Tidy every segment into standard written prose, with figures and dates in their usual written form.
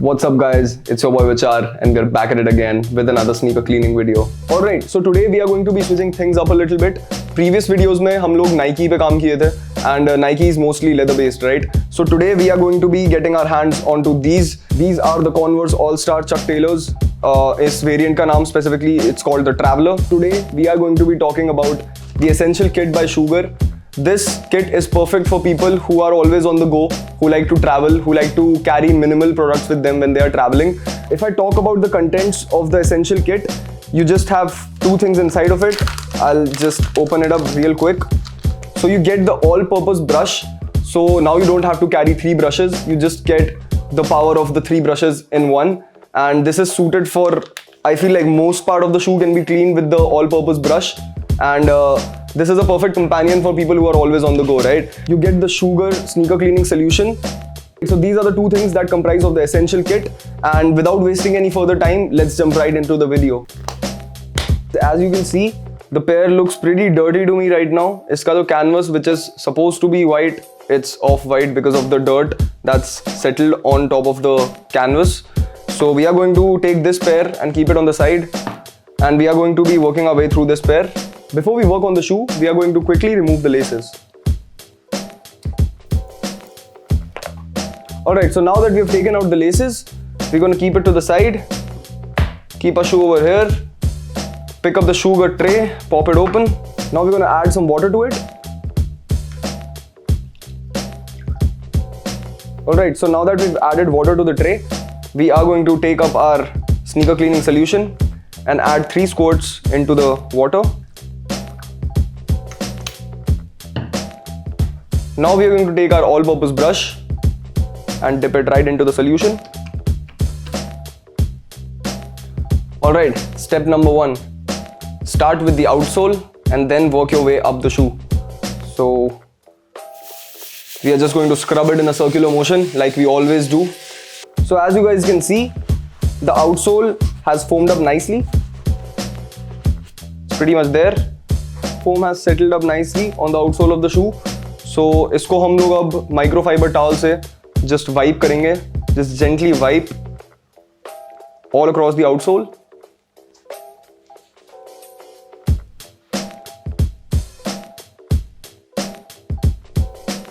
What's up guys, it's your boy Vichar and we're back at it again with another sneaker cleaning video. Alright, so today we are going to be switching things up a little bit. Previous videos में हम लोग Nike पे काम किए थे and Nike is mostly leather based, right? So today we are going to be getting our hands onto these. These are the Converse All-Star Chuck Taylors. इस variant का नाम specifically it's called the Traveler. Today we are going to be talking about the Essential Kit by Sugar. This kit is perfect for people who are always on the go, who like to travel, who like to carry minimal products with them when they are traveling. If I talk about the contents of the Essential Kit, you just have two things inside of it. I'll just open it up real quick. So you get the all-purpose brush. So now you don't have to carry three brushes. You just get the power of the three brushes in one. And this is suited for, I feel like most part of the shoe can be cleaned with the all-purpose brush. And this is a perfect companion for people who are always on the go, right? You get the Sugar sneaker cleaning solution. So these are the two things that comprise of the Essential Kit. And without wasting any further time, let's jump right into the video. As you can see, the pair looks pretty dirty to me right now. Iska jo canvas, which is supposed to be white, it's off-white because of the dirt that's settled on top of the canvas. So we are going to take this pair and keep it on the side. And we are going to be working our way through this pair. Before we work on the shoe, we are going to quickly remove the laces. Alright, so now that we have taken out the laces, we're going to keep it to the side. Keep our shoe over here. Pick up the Sugar tray, pop it open. Now we're going to add some water to it. Alright, so now that we've added water to the tray, we are going to take up our sneaker cleaning solution and add 3 squirts into the water. Now we are going to take our all-purpose brush and dip it right into the solution. Alright, step number 1. Start with the outsole and then work your way up the shoe. So we are just going to scrub it in a circular motion like we always do. So as you guys can see, the outsole has foamed up nicely. It's pretty much there. Foam has settled up nicely on the outsole of the shoe. So इसको हम लोग अब microfiber towel से just wipe करेंगे. Just gently wipe all across the outsole.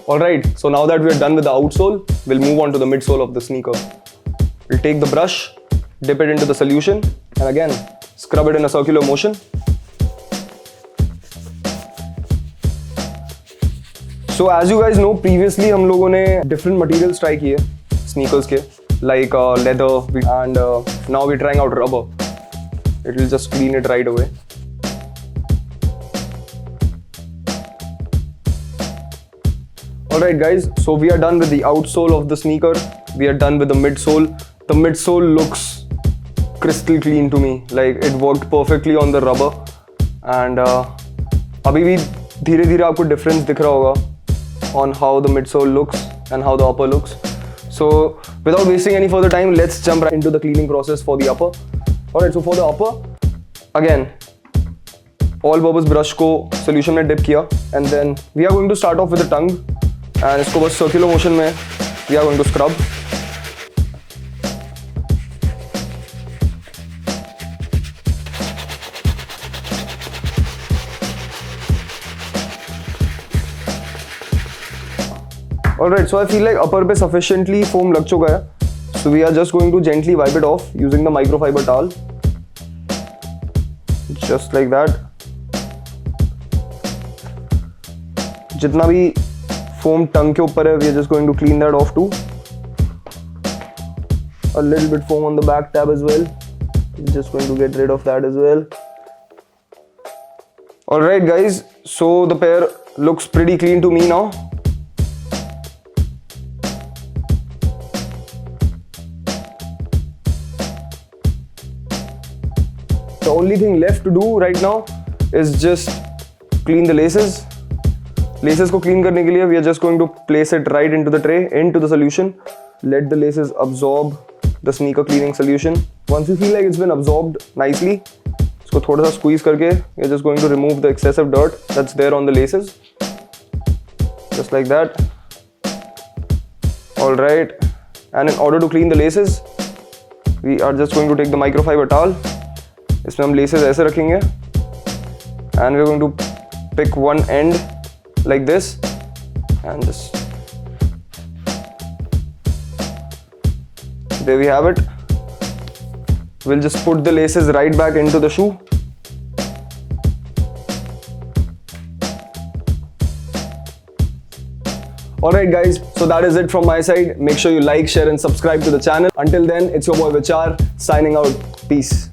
Alright, so now that we are done with the outsole, we'll move on to the midsole of the sneaker. We'll take the brush, dip it into the solution, and again, scrub it in a circular motion. So as you guys know, previously हम लोगों ने different materials try किए sneakers के, like leather, and now we're trying out rubber. It will just clean it right away. Alright guys, so we are done with the outsole of the sneaker. We are done with the midsole. The midsole looks crystal clean to me. Like it worked perfectly on the rubber. And अभी भी धीरे-धीरे आपको difference दिख रहा होगा on how the midsole looks and how the upper looks. So without wasting any further time, let's jump right into the cleaning process for the upper. Alright, so for the upper, again, all-purpose brush को solution में dip किया, and then we are going to start off with the tongue, and इसको बस circular motion में we are going to scrub. Alright, so I feel like upper पे sufficiently foam लग चुका है. So we are just going to gently wipe it off using the microfiber towel. Just like that. जितना भी foam tongue के ऊपर है, we are just going to clean that off too. A little bit foam on the back tab as well. Just going to get rid of that as well. Alright guys, so the pair looks pretty clean to me now. The only thing left to do right now is just clean the laces. Laces को clean करने के लिए we are just going to place it right into the tray, into the solution. Let the laces absorb the sneaker cleaning solution. Once you feel like it's been absorbed nicely, इसको थोड़ा सा squeeze करके we are just going to remove the excessive dirt that's there on the laces. Just like that. Alright. And in order to clean the laces, we are just going to take the microfiber towel. इसमें हम laces ऐसे रखेंगे and we're going to pick one end like this and just there we have it. We'll just put the laces right back into the shoe. Alright guys, so that is it from my side. Make sure you like, share and subscribe to the channel. Until then, it's your boy Vichar signing out. Peace.